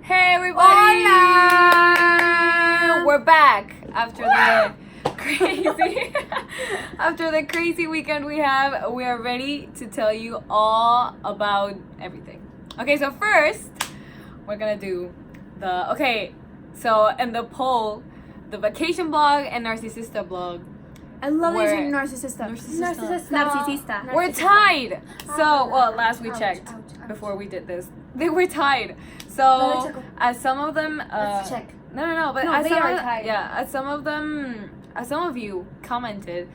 Hey everybody! Hola! We're back after the crazy weekend we have. We are ready to tell you all about everything. Okay, so first we're gonna do in the poll, the vacation blog and Narcisista blog. I love that you're saying Narcisista. Narcisista. We're tied. Last we checked before we did this, they were tied. So as some of them, Let's check. No, but No, as they some are of, tied. yeah, as some of you commented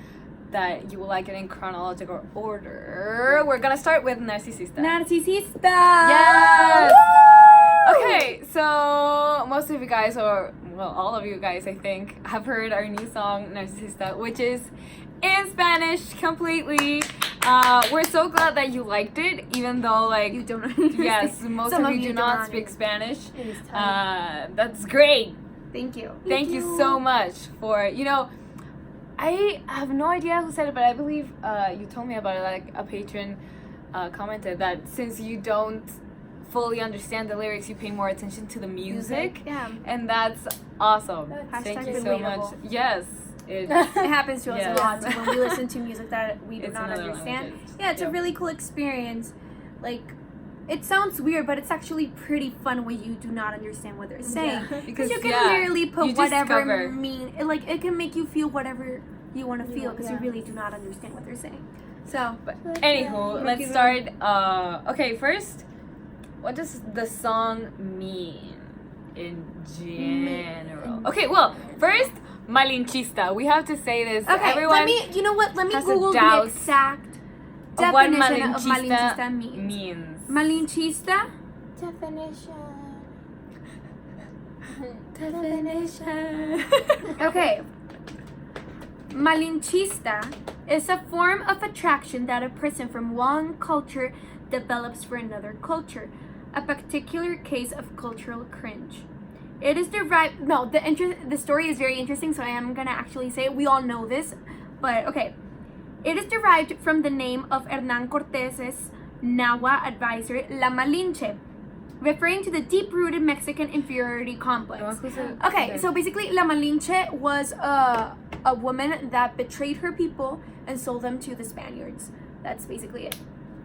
that you will like it in chronological order. We're gonna start with Narcisista. Narcisista. Yes. Woo! Okay, so most of you guys, all of you guys, I think, have heard our new song Narcisista, which is in Spanish completely. We're so glad that you liked it, even though You don't understand. yes, most Some of you do not don't speak Spanish. It is tough. That's great. Thank you. Thank you so much for, I have no idea who said it, but I believe you told me about it, like a patron commented that since you don't fully understand the lyrics, you pay more attention to the music. Yeah. And that's awesome. That's Thank you hashtag so relatable. much. Yes. It happens to us Yes. a lot when we listen to music that we do It's not another understand. language. Yeah, it's a Yep. really cool experience. It sounds weird, but it's actually pretty fun when you do not understand what they're saying. Yeah. Because you can yeah, literally put you whatever discover. it can make you feel whatever you want to feel because you Yeah. really do not understand what they're saying. So, But anywho, let's start. Okay, first, what does the song mean in general? Okay, well, first, malinchista. We have to say this. okay, Everyone let me has a Google the doubt exact of what definition of malinchista malinchista means. means. Malinchista? Definition. Okay. Malinchista is a form of attraction that a person from one culture develops for another culture, a particular case of cultural cringe. It is derived. No, the story is very interesting, so I am gonna actually say it. We all know this, but okay. It is derived from the name of Hernán Cortés's Nahua advisor La Malinche, referring to the deep-rooted Mexican inferiority complex. Okay, so basically, La Malinche was a woman that betrayed her people and sold them to the Spaniards. That's basically it.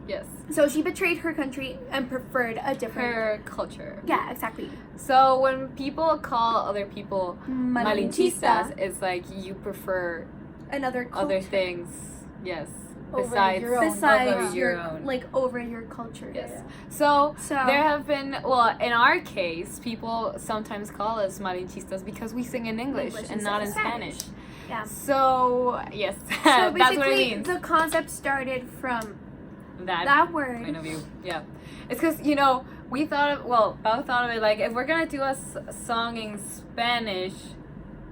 Yes. So she betrayed her country and preferred a different. Her culture. Yeah, exactly. So when people call other people Malinchista. malinchistas, it's like you prefer Another culture. other things. Yes. Over Besides your own. Besides over your own. over your culture. Yes. Yeah. So, So- there have been, well, in our case, people sometimes call us malinchistas because we sing in English and not in Spanish. Yeah. So, yes, So that's what it basically, means. the concept started from That that word. point of view. Yeah. It's because, we thought Pao thought of it like, if we're going to do a song in Spanish,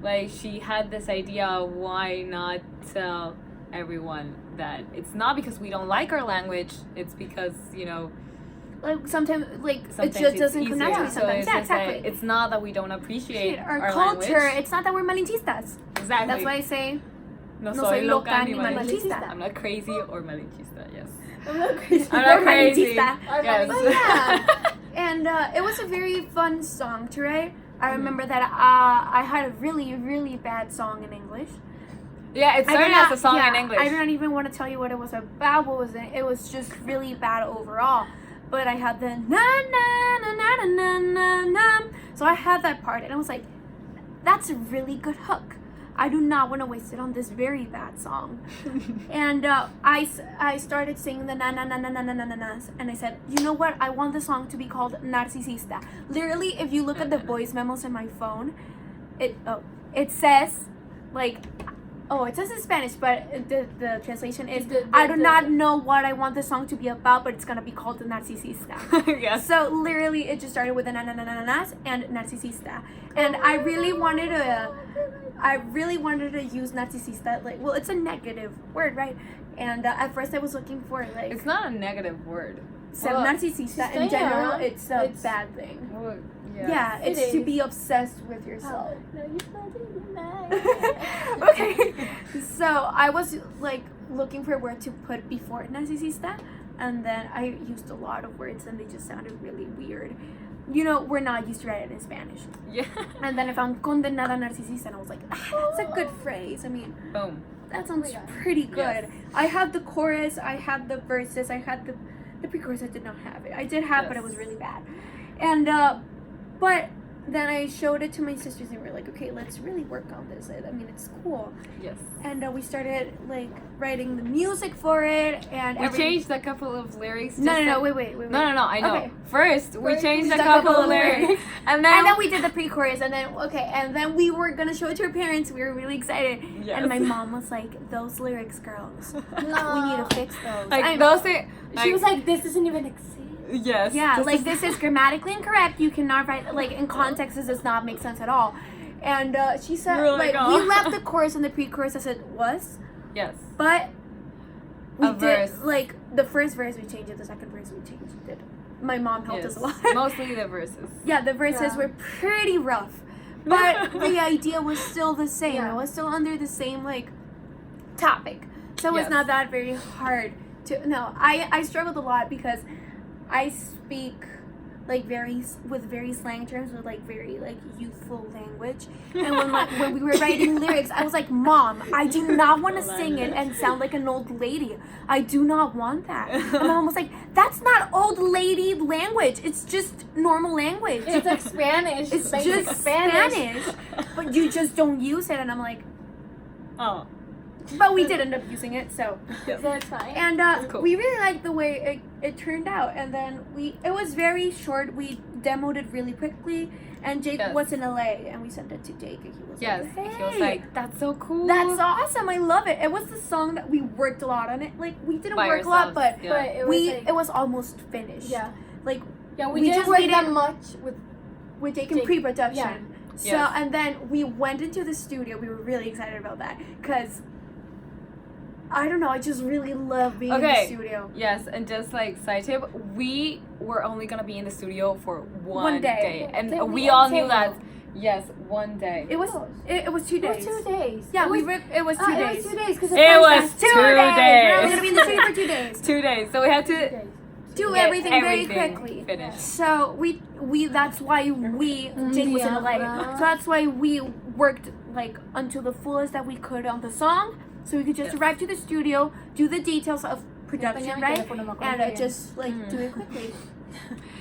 like, she had this idea, why not tell everyone that it's not because we don't like our language, it's because, Sometimes it sometimes just it's doesn't easier. connect to me So sometimes. it's Yeah, just like, exactly. it's not that we don't appreciate Our culture, language. it's not that we're malinchistas. Exactly. That's why I say No no soy soy loca loca ni ni malinchista. malinchista. I'm not crazy or malinchista, yes. I'm not crazy. I'm not Or crazy. malinchista. Yes. But yeah. And it was a very fun song to write. I remember that I had a really, really bad song in English. Yeah, it I started did not- as a song yeah, in English. I don't even want to tell you what it was about. What was it? It was just really bad overall. But I had the na na na na na na na. So I had that part, and I was like, "That's a really good hook. I do not want to waste it on this very bad song." And I started singing the na na na na na na na na nas, and I said, "You know what? I want the song to be called Narcisista." Literally, if you look at the voice memos in my phone, it says like. Oh, it says in Spanish, but the translation is, I do not know what I want the song to be about, but it's going to be called Narcisista. Yes. So literally it just started with the na-na-na-na-nas and Narcisista. And I really wanted to use Narcisista, it's a negative word, right? And at first I was looking for It's not a negative word. so Narcisista in general, it's a bad thing. Well, Yeah, It it's to is. be obsessed with yourself. No, you fucking mad. Okay, so I was looking for a word to put before Narcisista, and then I used a lot of words and they just sounded really weird. we're not used to write it in Spanish. Yeah. And then I found condenada narcisista, and I was like, that's a good phrase. I mean, Boom. that sounds God. pretty good. Yes. I had the chorus, I had the verses, I had the pre-chorus. I did not have it. I did have, but it was Yes. really bad. And but then I showed it to my sisters, and we were like, okay, let's really work on this. I mean, it's cool. Yes. And we started like writing the music for it, and We changed a couple of lyrics. No, just no, like- wait. No, I know. Okay. First, we First, changed a just couple of lyrics. And then we did the pre-chorus, and then we were gonna show it to our parents. We were really excited, Yes. and my mom was like, "Those lyrics, girls, we need to fix those." like I'm- those are, She was like, this doesn't even exist. yes. Yeah, like this is grammatically incorrect. You cannot write like in context. This does not make sense at all. And she said, We're like, like, we oh. left the chorus and the pre-chorus as it was, Yes. but we A did verse. like the first verse we changed it, the second verse we changed it. My mom helped Yes. us a lot. Mostly the verses. Yeah, the verses Yeah. were pretty rough, but the idea was still the same. Yeah. It was still under the same like topic, so it's Yes. not that very hard to. No, I struggled a lot because I speak like very slang terms with like very like youthful language, and when we were writing lyrics, I was like, Mom, I do not want to sing it and sound like an old lady. I do not want that. And Mom was like, that's not old lady language. It's just normal language. It's like Spanish. It's basic just Spanish, but you just don't use it. And I'm like, Oh. but we did end up using it, so. That's fine. And cool. we really liked the way it turned out. And then it was very short. We demoed it really quickly. And Jake Yes. was in LA, and we sent it to Jake, and he was Yes. like, He was "Hey, like, that's so cool. that's awesome. I love it." It was the song that we worked a lot on it. Like we didn't By work a lot, ourselves, but yeah. But it was like, it was almost finished. yeah. Like Yeah, we we just didn't work that needed- much with we're taking Jake- pre-production. yeah. So Yes. and then we went into the studio. We were really excited about that because I don't know. I just really love being in the Okay. studio. Yes, and just like side tip, we were only gonna be in the studio for one One day. and Did we we all say knew that. Yes, one day. It was 2 it days. was 2 days. Yeah, it was, it was 2 It days. was 2 days because It was 2 We're days. only gonna be in the studio for 2 days. 2 days, so we had to Do get everything very quickly. finished. So we that's why Jake was in LA. Yeah. So that's why we worked like until the fullest that we could on the song. So we could just Yes. arrive to the studio, do the details of production, right? And And just like Mm. do it quickly.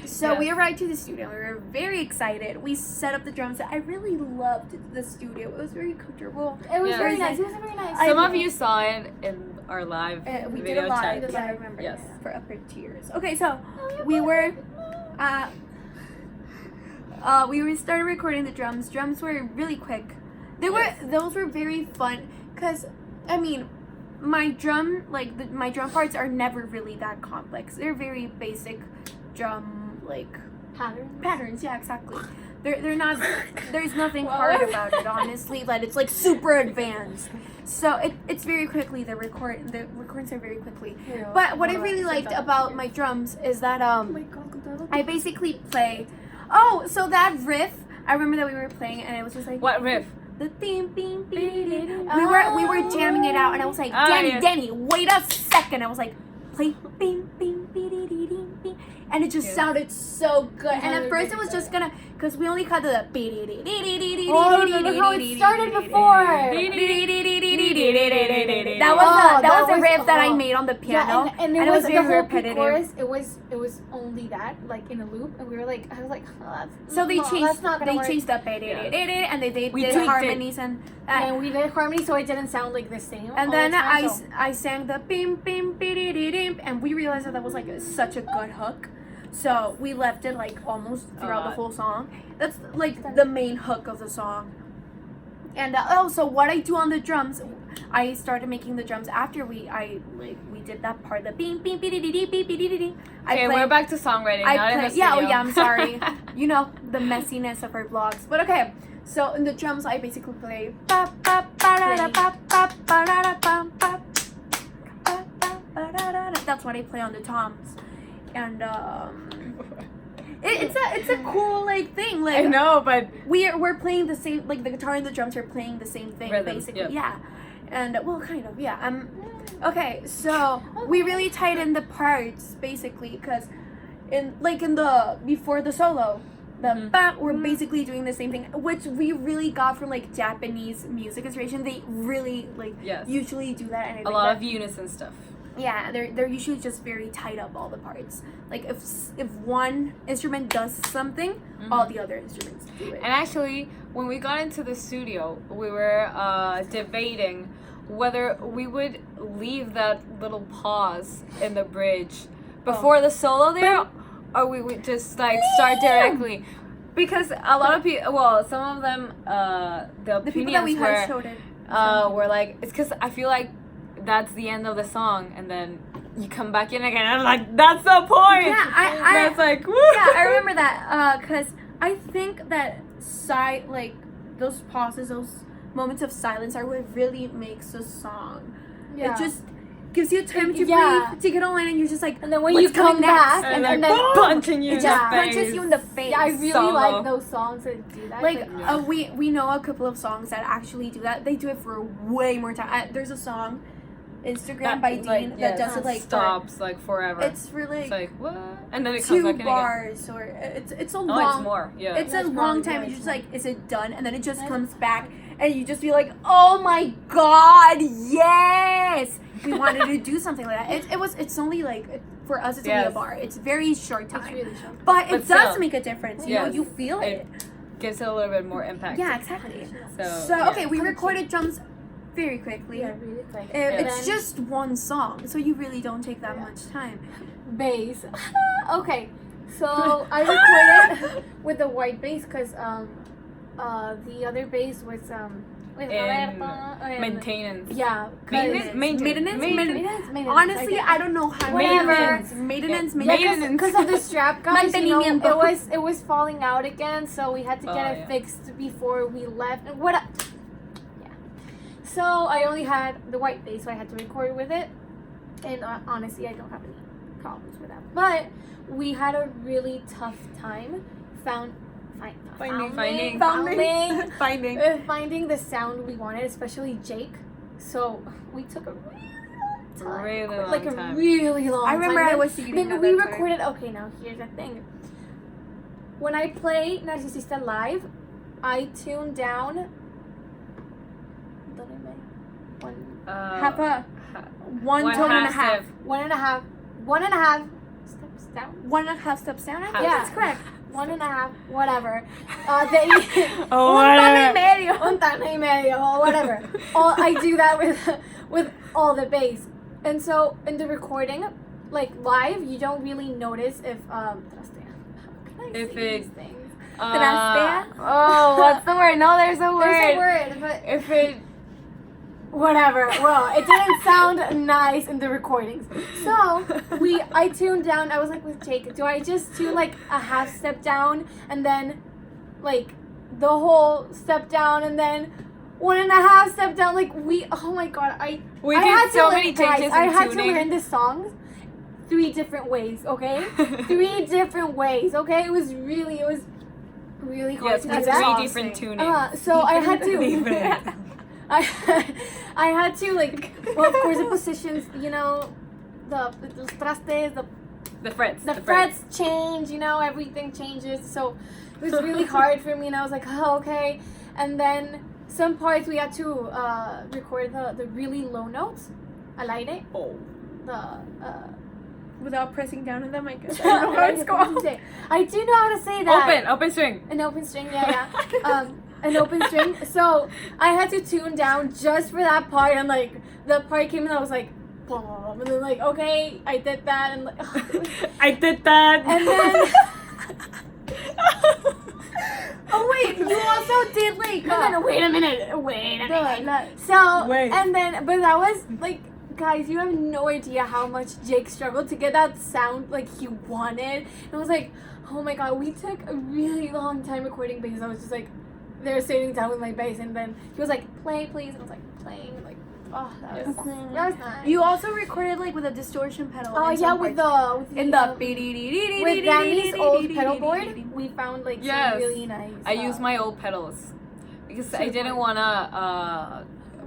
So Yes. we arrived to the studio. We were very excited. We set up the drum set. I really loved the studio. It was very comfortable. It was Yeah. very nice. It was very nice. Some of you saw it in our live We video did a lot. chat. Yeah, I remember. Yes. For upper tiers. Okay, so we were started recording the drums. Drums were really quick. Those were very fun because I mean my drum my drum parts are never really that complex. They're very basic drum like patterns. Yeah, exactly. They're not. There's nothing hard about it, honestly. That it's like super advanced. So it's very quickly. The records are very quickly. But what I really liked about my drums is that I basically play. Oh, so that riff. I remember that we were playing and it was just like What riff? the theme, bing, bing, bing. We were jamming it out and I was like, Oh, Danny, yes. Danny, wait a second. I was like, play bing, bing, bing, bing, bing, bing. And it just Yes. sounded so good. And at first it was just gonna, because we only cut the Oh, remember how it started before? That was the was- riff that I oh. made on the piano. Yeah, and and it was the very whole repetitive. pre-chorus. It was only that, like in a loop, and we were like, I was like, oh, that's So they no, changed. that's not gonna They work. changed the and they We did tweaked it. harmonies and And we did harmony, so it didn't sound like the same. and all then the time, so- I sang the bim bim bim and we realized that was like such a good hook. So we left it like almost throughout the lot. whole song. That's like the main hook of the song. And so what I do on the drums, I started making the drums after we did that part, the bim bim bim. Okay, we're back to songwriting, not in the studio. I'm sorry. You know the messiness of our vlogs, but okay. So in the drums, I basically play. Ba, ba, ba, da, da, ba, ba, ba, da, da, ba, ba, ba, ba, ba, da, da, da. That's what I play on the toms, and it's a cool like thing. I Like know, but we're playing the same, like the guitar and the drums are playing the same thing Rhythm, basically. yep. Yeah, and well, kind of, yeah. Okay, so we really tightened the parts basically because in the before the solo, the Mhm. bam, we're basically doing the same thing, which we really got from like Japanese music inspiration. They really like Yes. usually do that, and I A think lot that- of unison stuff. yeah, they're usually just very tight up all the parts. Like if one instrument does something, all the other instruments do it. And actually, when we got into the studio, we were debating whether we would leave that little pause in the bridge before the solo there, or we would just like start directly. Because a lot of people, well, some of them, the The people that we opinions had showed it. were like, it's because I feel like that's the end of the song, and then you come back in again, and I'm like, that's the point. Yeah, That's like, woo. yeah, I remember that because I think that like those pauses, those moments of silence are what really makes a song. Yeah. It just gives you time to Yeah. breathe, to get on, and you're just like, And then when what's you come coming next? back, And, and like, then punching you it in just the punches face. you in the face. yeah, I really Solo. like those songs that do that. Like Yeah. we know a couple of songs that actually do that. They do it for way more time. There's a song, Instagram by Dean, like, that yes, does it like for- stops like forever. it's really It's like what? And then it comes back in 2 again. bars, or it's a Oh, long. it's more. Yeah. It's Yeah, a it's long more, time. yeah, You're it's just more. like, is it done? And then it just comes back, and you just feel like, oh my god, yes! We wanted to do something like that. It's only like for us, it's only Yes. a bar. It's very short It's time, really short. but But it does still. make a difference. You know, Yes. you feel it. Gives it a little bit more impact. Yeah, exactly. So, So yeah. okay, we recorded drums very quickly. Yeah, really quick. It's then just one song, so you really don't take that Yeah. much time. bass. Okay, so I recorded with the white bass because the other bass was with And Roberta and maintenance. yeah, 'cause- Maintenance. Honestly, I don't know how Maintenance. Maintenance. Yeah. Maintenance. because of the strap, guys. You know, Mantenimiento. it was falling out again, so we had to get Oh, it yeah. fixed before we left. And what? Yeah. So I only had the white bass, so I had to record with it. And honestly, I don't have any problems with that. But we had a really tough time finding the sound we wanted, especially Jake. So we took a Really long like time. a really long I remember time. I was eating Then at we that time. recorded. Okay, now here's the thing. When I play Narcisista live, I tune down. Half a one one tone and a half half. step. One and a half steps down. 1.5 steps down. I think Yeah. that's correct. 1.5, whatever. They Oh, Un ton y whatever. medio. un tan y medio, or whatever. I do that with all the bass, and so in the recording, like live, you don't really notice if If say it- these things? Oh, what's the word? No, there's a word. There's a word, but If it whatever. Well, it didn't sound nice in the recordings. So I tuned down. I was like with Jake, do I just tune like a half step down and then like the whole step down and then 1.5 step down? Like oh my god, I we I did had so to many learn, guys, changes I in had tuning. to learn this song 3 different ways, okay? 3 different ways, okay? It was really hard Yes, to with do that. 3 different tuning. So I had to Different. I had to like, well, of course, the positions, you know, the trastes, The frets. the frets change, you know, everything changes. So it was really hard for me, and I was like, oh, okay. And then some parts we had to record the really low notes, al aire, Oh. the Without pressing down on them, I guess. I don't know how it's called. I do know how to say that. Open string. An open string, yeah. An open string. So I had to tune down just for that part, and like the part came and I was like, boom, and then like, okay, I did that, and like, I did that. and then Oh wait, you also did like. and then wait a minute. So Wait. and then, but that was like. Guys, you have no idea how much Jake struggled to get that sound like he wanted. It was like, oh my god, we took a really long time recording bass. I was just like, there sitting down with my bass, and then he was like, play please, and I was like, playing, and like, oh, that was nice. You also recorded like with a distortion pedal. Oh in yeah, some with parts. the in the with Danny's old pedal board, we found like Yes. some really nice. I used my old pedals because I didn't want to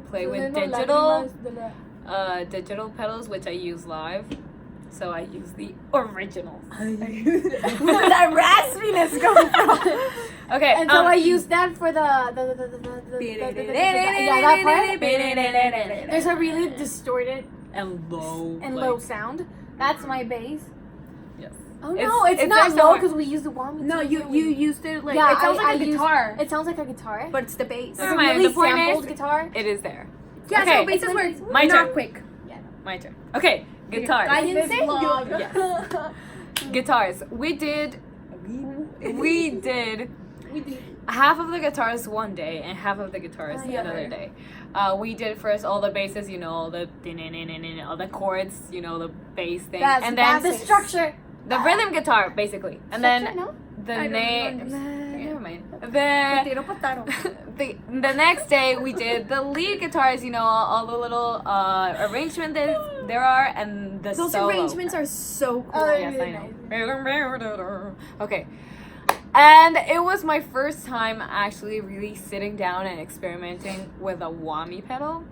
play with digital pedals, which I use live. So I use the originals. Where did that raspiness come from? Okay. And so I used that for the yeah, that part. There's a really distorted and low. and low sound. That's my bass. Yes. Oh no, it's it's not there low somewhere. because we used the wommy. No, you used it like Yeah, it sounds I like a used- guitar, It sounds like a guitar. but it's the bass. Never It's a mind, really the point sampled is- guitar. It is there. Yeah, Okay. so basses were My not turn. quick. My turn. Okay, guitars. Cállense. Yes. Guitars. We did We did. half of the guitars one day and half of the guitars Yeah. another day. We did first all the basses, all the all the chords, the bass thing, That's and then The structure. the rhythm guitar basically, and then No? the I don't name. know. Never mind. The Potero, potaro. the next day we did the lead guitars, all the little arrangement that there are, and the Those solo. arrangements are so cool. Oh, they're Yes, really I know. Okay. And it was my first time actually really sitting down and experimenting with a whammy pedal.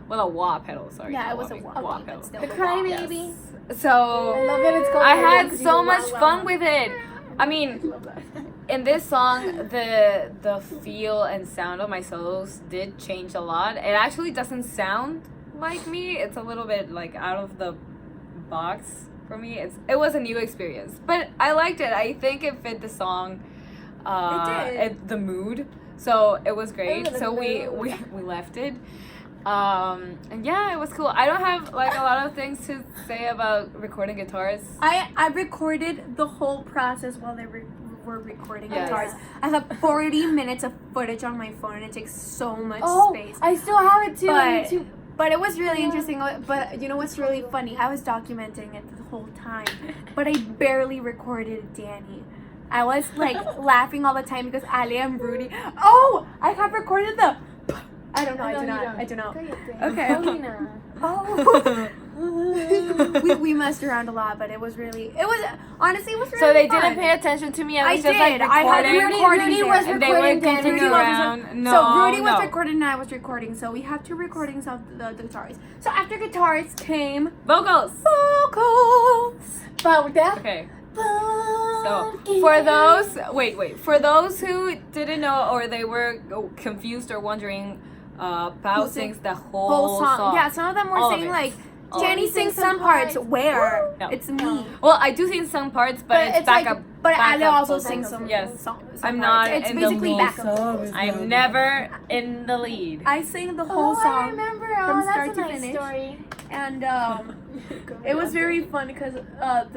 With a wah pedal, sorry. Yeah, not it was a whammy, wah pedal. but still. The a crying wah. baby. So I love that it's called. I Baby had because so you much wow, fun wow. with it. I mean, Love that. in this song, the feel and sound of my solos did change a lot. It actually doesn't sound like me. It's a little bit like out of the box for me. It was a new experience, but I liked it. I think it fit the song. It did. The mood. So it was great. Oh, the So we mood. left it. And yeah, it was cool. I don't have like a lot of things to say about recording guitars. I recorded the whole process while they were recording Yes. guitars. I have 40 minutes of footage on my phone and it takes so much Oh, space. I still have it too. But- Me too. But it was really Yeah. interesting. But you know what's really funny? I was documenting it the whole time, but I barely recorded Danny. I was like laughing all the time because Ali and Rudy. Oh, I have recorded the. I don't know. I do not. I do not. Okay. Paulina. Oh. we messed around a lot, but it was honestly it was really So they fun. didn't pay attention to me. I I was just like did. I had recording. recording Rudy there. was And they were recording Danny. goofing Rudy was around. No, so Rudy was no. recording and I was recording, so we have two recordings of the guitars. So after guitars came Vocals. vocals. Pauta. Okay. So for those for those who didn't know or they were confused or wondering, Pao Who sings sings the whole, Whole song. Yeah, some of them were All of saying it. like All Jenny of it. sings some parts. Where? No. It's me. Well, I do sing some parts, but it's backup. But Ale backup also vocals. sings some. Yes. some I'm parts. not It's in the basically lead. backup vocals. I'm never in the lead. I sing the whole Oh, I song. remember. from Oh, start that's a to nice finish. story. And it was very fun because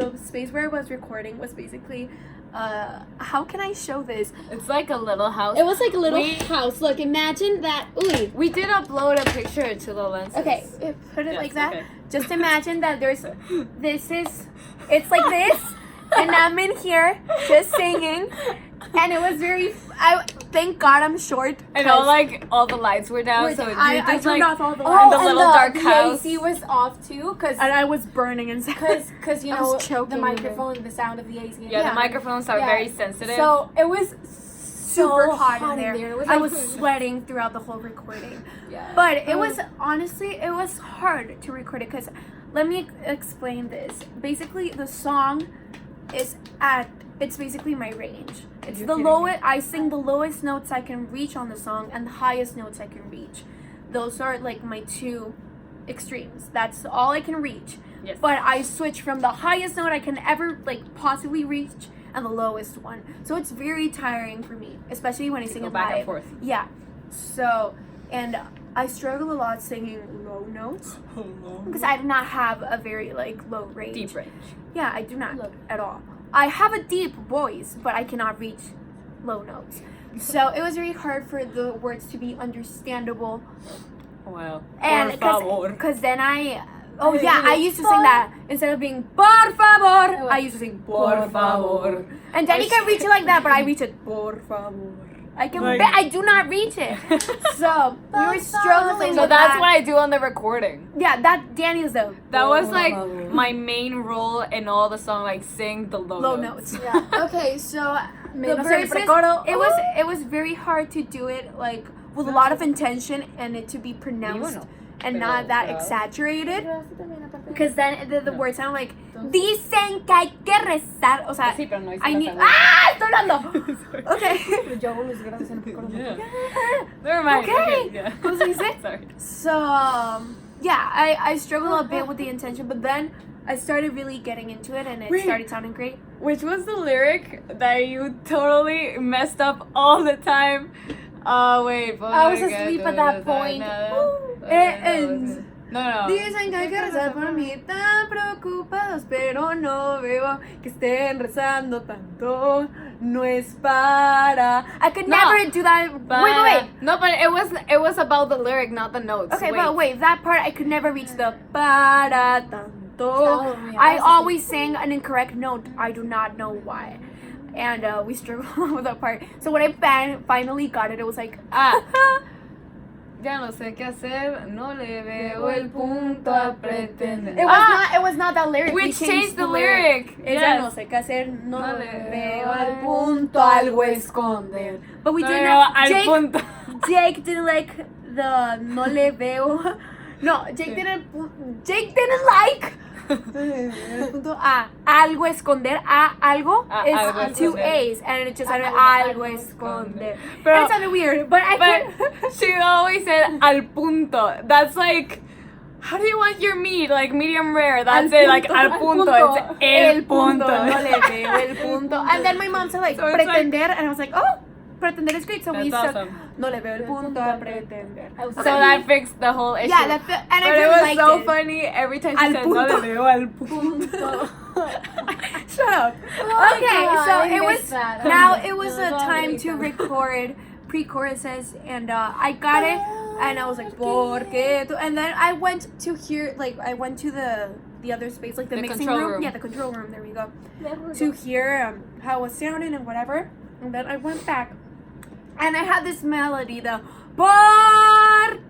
the space where I was recording was basically how can I show this? It's like a little house. It was like a little We- house. Look, imagine that. Ooh. We did upload a picture to the lenses. Okay, put it Yes, like that. okay. Just imagine that it's like this, and I'm in here just singing, and it was thank God I'm short. And 'cause all the lights were down, so I you just turned like off all the Oh, lights, the and little dark the house. AC was off too, cause and I was burning inside. cause you I know was choking the in microphone, the sound of the AC. yeah, the microphones are Yeah. very sensitive. So it was super so hot in there. It was I like- was sweating throughout the whole recording. Yeah. But it was honestly, it was hard to record it because let me explain this. Basically, the song is it's basically my range. It's You're the kidding lowest. I sing the lowest notes I can reach on the song and the highest notes I can reach. Those are like my two extremes. That's all I can reach. Yes. But I switch from the highest note I can ever like possibly reach and the lowest one. So it's very tiring for me, especially when I sing go it back live. and forth. Yeah. So, and I struggle a lot singing low notes because I do not have a very like low range. Deep range. Yeah, I do not Look. at all. I have a deep voice, but I cannot reach low notes. So it was very hard for the words to be understandable. Well, And por favor. because then I used to sing that instead of being por favor. I used to sing por favor. And Danny can reach it like that, but I reach it por favor. I can. Like- I do not reach it. So we were struggling. So with that's that. what I do on the recording. Yeah, that Danny is the That was like my main role in all the song, like sing the low notes. Yeah. Okay, so the Menos el verses, precoro. it was very hard to do it like with a lot of intention and it to be pronounced and not that exaggerated. Because then the words sound like, dicen que hay que rezar. O sea, Sí, pero no hice I la need. tabla. ¡Ah! ¡Estoy hablando! Sorry. Okay. Yo hago mis gracias en el Yeah. Never mind. Okay. Yeah. ¿Cómo se dice? Sorry. So, yeah, I struggled a bit with the intention, but then I started really getting into it and it Wait. started sounding great. Which was the lyric that you totally messed up all the time? Oh, wait. I was asleep at that point. No. Dicen que hay que rezar por mí, tan preocupados, pero no veo que estén rezando tanto. No es para. I could No, never do that. Wait. No, but it was about the lyric, not the notes. Okay, but wait, that part I could never reach the para tanto. Oh, yeah, I that's always sang an incorrect note. I do not know why. And we struggled with that part. So when I finally got it, it was like, Ya no sé qué hacer, no le veo el punto a pretender. It was not that lyric. We changed the lyric. Ella Yes. no sé qué hacer, no No le le veo veo al punto algo esconder. But we No didn't. le veo al Jake, punto. Jake didn't like the no le veo. No, Jake didn't like. Punto A, algo esconder, A, algo is algo two esconder. A's, and it just sounded algo esconder. Pero- And it sounded weird, but I But she always said al punto. That's like, how do you want your meat? Like medium rare. That's it. Like al punto. It's el punto. no le veo el punto. And then my mom said like So it's like- pretender, and I was like, oh, pretender is great. So we That's said awesome. no le veo el punto a pretender. So that fixed the whole issue. Yeah, and I But really it was liked so it. funny every time she Al said punto. no le veo al punto. Shut up. my Okay, God, so I it missed was that. now it was No, a no, time no, to no. record pre-choruses, and I got it, and I was like, porque tú? And then I went to hear, like, I went to the other space, like the mixing control room. room. Yeah, the control room. There we go. To hear how it was sounding and whatever. And then I went back, and I had this melody, the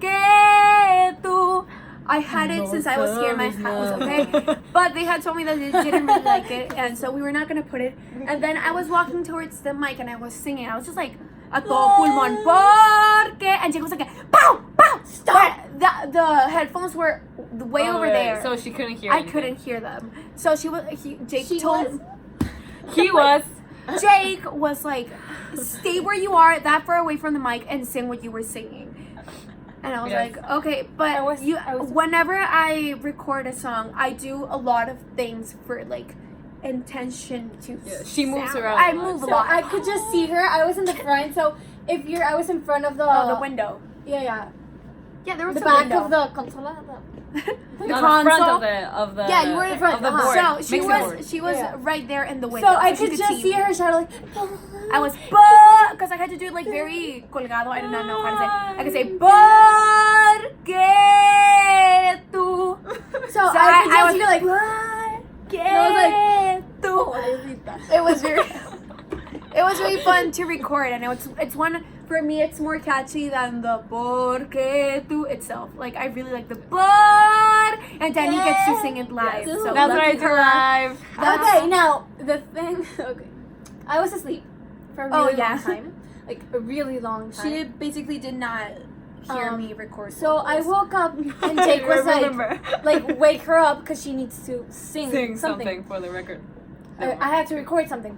porque tú. I had it since I was here in my house, okay? But they had told me that they didn't really like it, and so we were not gonna put it. And then I was walking towards the mic and I was singing. I was just like, a todo pulmón, porque, and Jake was like, pow, pow, stop. The headphones were way over there. So she couldn't hear. I anything. couldn't hear them. So Jake She told. He was. Jake was like, stay where you are, that far away from the mic, and sing what you were singing. And I was Yes. like, okay, but I was- whenever I record a song, I do a lot of things for like intention to. Yeah, she moves sound. around I a lot. move a So lot. I could just see her. I was in the front, so I was in front of the the window. Yeah. Yeah, there was The a back window. of the consola. The console. front of the. Yeah, you were in front. of the Uh-huh. board. So she Mixing was board. she was Yeah. right there in the window. So I she could just see me. her shout like. I was because I had to do it like very colgado. I did not know how to say. I could say porque tú. So I could just hear like. It was very. It was really fun to record, and it's one for me. It's more catchy than the porque tú itself. Like I really like the por, and Danny gets to sing it live. Yes. So That's what I lucky do her. live. Okay, now the thing. Okay, I was asleep for a really yeah. long time, like a really long time. She basically did not hear me record. So I vocals. woke up and Jake was Remember. like wake her up because she needs to Sing something for the record. I had to record something,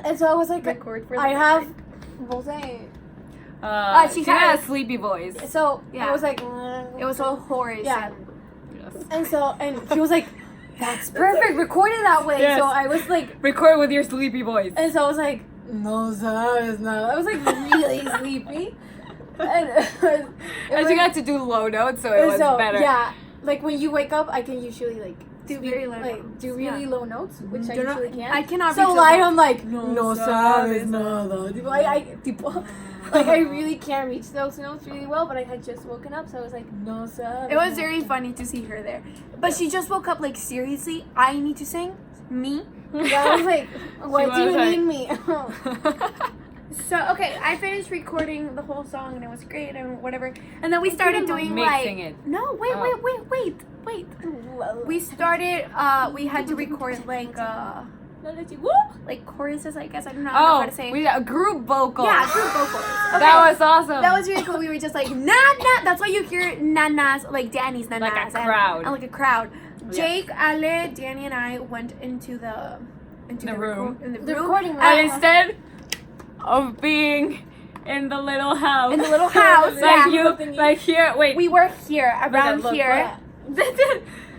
and so I was like, record for. I the have. record. She She had had a sleepy voice. So Yeah. I was like, It was all hoarse. Yeah. and- Yes. and so and he was like, that's perfect, record it that way. Yes. So I was like, Record with your sleepy voice. and so I was like, no sabes nada. I was like really sleepy, and And you got to do low notes, so it was better. Yeah, like when you wake up, I can usually like Do very low like notes. do really low notes, which I You're not- usually can. I cannot So reach live, those I'm like, No sabes nada. Tipo, tipo, like I really can't reach those notes really well, but I had just woken up, so I was like, no sabes. It was very funny to see her there. But she just woke up like, seriously, I need to sing? Me? Yeah, I was like, what do you was like- need me? So, okay, I finished recording the whole song and it was great and whatever. And then we started doing Mixing like... it. No, wait. We started, we had to record like choruses, I guess. I don't know how to say. We got a group vocal. Yeah, group vocals. Okay. That was awesome. That was really cool. We were just like, na na. That's why you hear nanas, like Danny's nanas. Like a crowd. And like a crowd. Jake, Ale, Danny, and I went into the room. in the The room. recording room. And instead of being in the little house, In the little house, like yeah. like here. Wait, We were here, around look, here,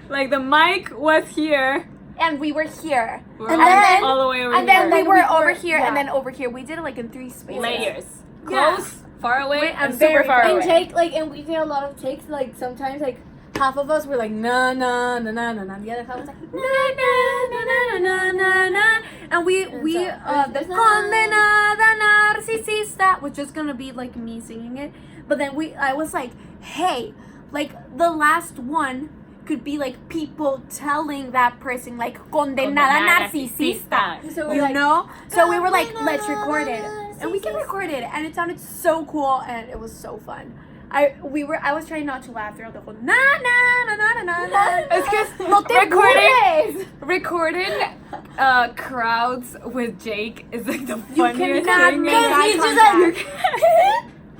like the mic was here. and we were here. We're And all, then- all the way over And here. then we were we over were- here, yeah. and then over here. We did it like in 3 spaces. layers, Yeah. close, far away, Wait, and I'm super very- far And away. Jake, like, and we did a lot of takes. Like sometimes, like half of us were like na na na na na na. The other half was like Na, na, na, na, na, na, na. And we so, the condenada narcisista was just gonna be like me singing it, but then I was like, hey, like the last one could be like people telling that person like condenada narcisista, So we're you like, know? So we were like, let's "Condenada record it, and we can record it, and it sounded so cool, and it was so fun. I was trying not to laugh throughout the whole na na na na na na. It's because No te burles. recording crowds with Jake is like the You funniest cannot thing. make in- eye he's just contact.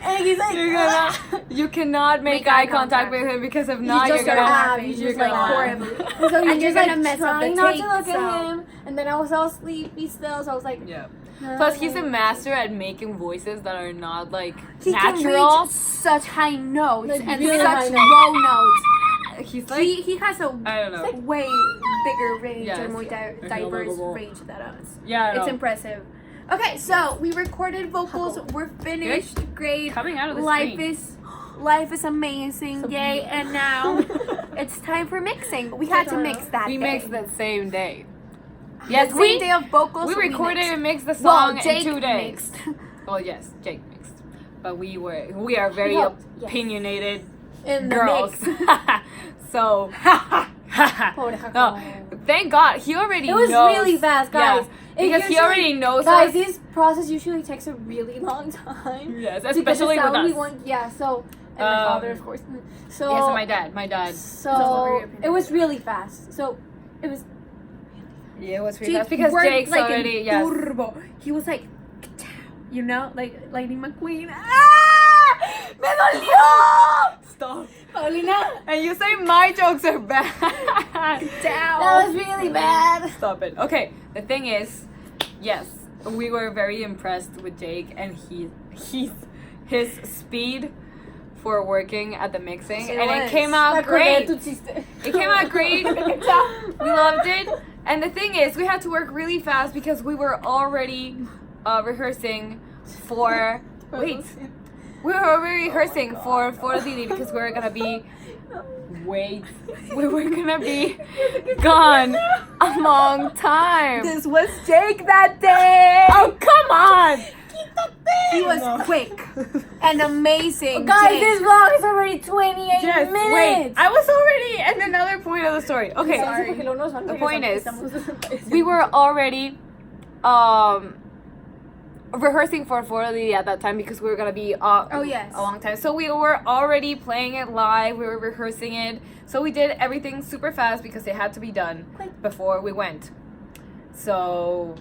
and he's like, you cannot make eye contact with him because if not, just you're gonna laugh. You You're just gonna like laugh. horribly. And so you're And you're just gonna like mess up the trying not take, to look so- at him, and then I was all sleepy still, so I was like, Yeah. nah, Plus, he's a nah. master at making voices that are not like He can natural. reach such high notes Like, and really such high low notes. He's like, He has a I don't know. way bigger range Yes. or more diverse Unbelievable. range than us. Yeah, I It's know. impressive. Okay, so we recorded vocals. Huckle. We're finished. Great. Coming out of the Life screen. is amazing. So Yay! beautiful. And now it's time for mixing. We had to mix that. We day. mixed that same day. The Yes, same we day of vocals. we recorded mixed. and mixed the Well, song Jake in 2 days. mixed. Well, yes, Jake mixed, but we are very helped, yes. opinionated In the girls. mix. So, Pobre Jacobo. no, thank God he already It was knows. really fast, guys. Yeah, It because he usually- already knows Guys, us. this process usually takes a really long time. Yes, To get the especially with sound we us. want, yeah. So, and my father, of course. So, Yes, and my dad. My dad. So it was really fast. So it was. Yeah, it was really Jake fast because worked, Jake's like, already in yes. turbo. He was like, you know, like Lightning McQueen. Ah! Me dolió! Stop. Paulina, And you say my jokes are bad. Down. that was really bad. Stop it. Okay, the thing is, yes, we were very impressed with Jake and his speed for working at the mixing, and it was. came out Me acordé de great. tu chiste. It came out great. We loved it. And the thing is, we had to work really fast because we were already rehearsing for. Wait. We were already rehearsing for Didi because we were gonna be. Wait. We were gonna be gone a long time. This was Jake that day. Oh, come on! He was quick and amazing. Guys, Jake. this vlog is already 28 Yes, minutes. wait. I was already in another point of the story. Okay. Sorry. The point is, we were already rehearsing for Didi at that time because we were gonna be Oh, yes. a long time. So we were already playing it live. We were rehearsing it. So we did everything super fast because it had to be done before we went. So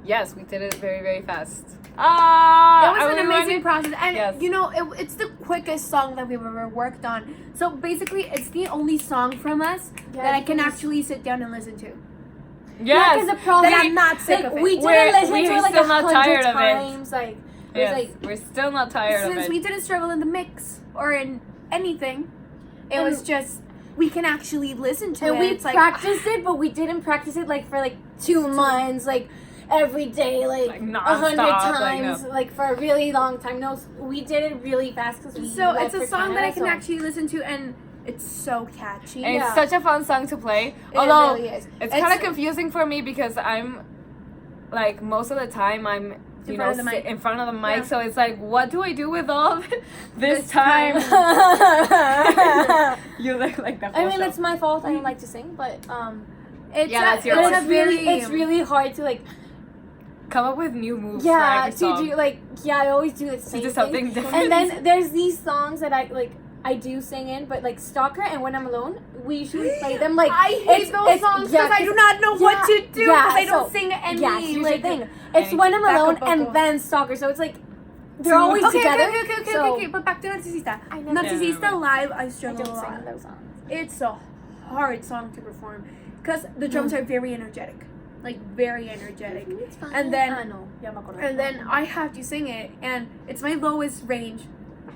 yes, we did it very, very fast. It was are an we amazing running? process, and Yes. you know, it's the quickest song that we've ever worked on. So basically, it's the only song from us that I can actually sit down and listen to. Yeah, because Yes. the process. That I'm not sick of it. We didn't We're- listen to we're it like still not 100 tired of it. times. Like, it was Yes. like, We're still not tired of Since it. we didn't struggle in the mix or in anything, it was And- just we can actually listen to and it. we It's like, practiced it, but we didn't practice it like for like 2 months, like every day, like Like 100 nonstop, times, like, like for a really long time. No, we did it really fast because we. so left it's a for song that I Canada, can so- actually listen to, and it's so catchy. And Yeah. it's such a fun song to play. It Although really is. it's kind of confusing for me because I'm like most of the time I'm In front of the mic. in front of the mic, Yeah. so it's like what do I do with all of it this This time? I You look like the whole mean, show. it's my fault. I don't like to sing, but It's Yeah, that's your it's fault. really hard to like Come up with new moves for yeah every to song. do like I always do the same do thing. something different. And then there's these songs that I do sing in, but like Stalker and When I'm Alone, we usually play them like I hate those songs because I do not know what to do because I don't sing any. Yeah, here's like, the thing. It's When I'm backup Alone vocal. and then Stalker, so it's like they're always Okay, together. okay. so But back to Narcisista. I never- Narcisista live, I I struggle don't a sing lot. those songs. It's so hard song to perform because the drums are very energetic, like very energetic. It's fine. And then- I know. Yeah, me acuerdo. And then I have to sing it, and it's my lowest range,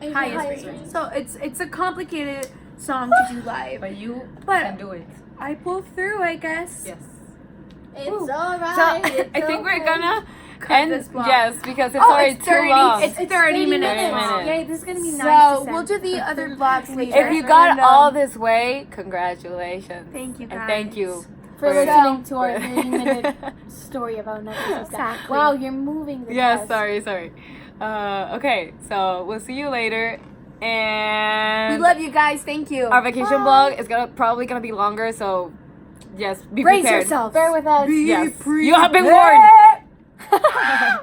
It's highest the range. So it's a complicated song to do live. But you But- can do it. I pulled through, I guess. Yes. It's Ooh. alright. So it's I think we're okay. gonna Cut end. this block. Yes, because it's Oh, already it's too 30. long. It's 30 minutes. 30 minutes. Okay, this is gonna be So nice. to we'll send. do the other blocks later. If you got And, all this way, congratulations. Thank you, And thank you for for- listening to our 30-minute story about Narcisista. Exactly. Wow, you're moving the Yes, desk. sorry. Okay, so we'll see you later. And we love you guys. Thank you. our vacation vlog is probably gonna be longer, so yes, be Brace prepared. yourself. Bear with us. Yes, you have been warned.